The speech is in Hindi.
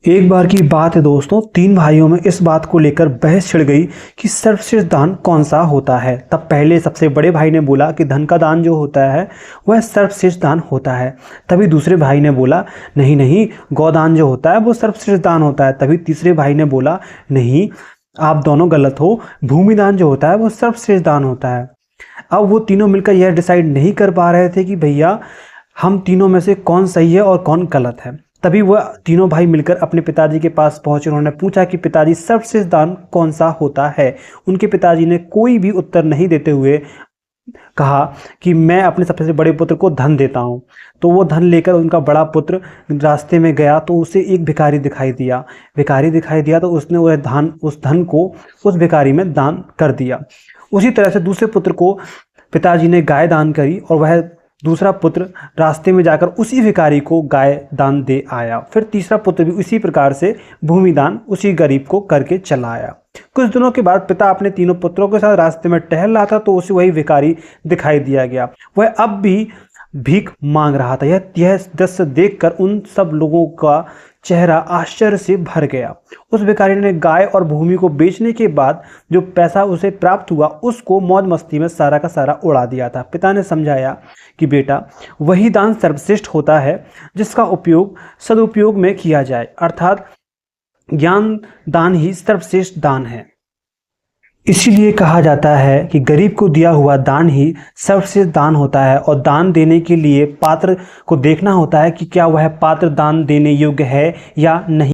एक बार की बात है दोस्तों, तीन भाइयों में इस बात को लेकर बहस छिड़ गई कि सर्वश्रेष्ठ दान कौन सा होता है। तब पहले सबसे बड़े भाई ने बोला कि धन का दान जो होता है वह सर्वश्रेष्ठ दान होता है। तभी दूसरे भाई ने बोला नहीं नहीं, गौदान जो होता है वो सर्वश्रेष्ठ दान होता है। तभी तीसरे भाई ने बोला नहीं, आप दोनों गलत हो, भूमि दान जो होता है वो सर्वश्रेष्ठ दान होता है। अब वो तीनों मिलकर यह डिसाइड नहीं कर पा रहे थे कि भैया हम तीनों में से कौन सही है और कौन गलत है। तभी वह तीनों भाई मिलकर अपने पिताजी के पास पहुंचे। उन्होंने पूछा कि पिताजी सर्वश्रेष्ठ दान कौन सा होता है। उनके पिताजी ने कोई भी उत्तर नहीं देते हुए कहा कि मैं अपने सबसे बड़े पुत्र को धन देता हूं। तो वो धन लेकर उनका बड़ा पुत्र रास्ते में गया तो उसे एक भिखारी दिखाई दिया तो उसने वह उस धन को उस भिखारी में दान कर दिया। उसी तरह से दूसरे पुत्र को पिताजी ने गाय दान करी और वह दूसरा पुत्र रास्ते में जाकर उसी भिखारी को गाय दान दे आया। फिर तीसरा पुत्र भी उसी प्रकार से भूमि दान उसी गरीब को करके चला आया। कुछ दिनों के बाद पिता अपने तीनों पुत्रों के साथ रास्ते में टहल रहा था तो उसे वही भिखारी दिखाई दिया गया। वह अब भी भीख मांग रहा था। यह दृश्य देखकर उन सब लोगों का चेहरा आश्चर्य से भर गया। उस भिखारी ने गाय और भूमि को बेचने के बाद जो पैसा उसे प्राप्त हुआ उसको मौज मस्ती में सारा का सारा उड़ा दिया था। पिता ने समझाया कि बेटा, वही दान सर्वश्रेष्ठ होता है जिसका उपयोग सदुपयोग में किया जाए, अर्थात ज्ञान दान ही सर्वश्रेष्ठ दान है। इसीलिए कहा जाता है कि गरीब को दिया हुआ दान ही सर्वश्रेष्ठ दान होता है। और दान देने के लिए पात्र को देखना होता है कि क्या वह पात्र दान देने योग्य है या नहीं।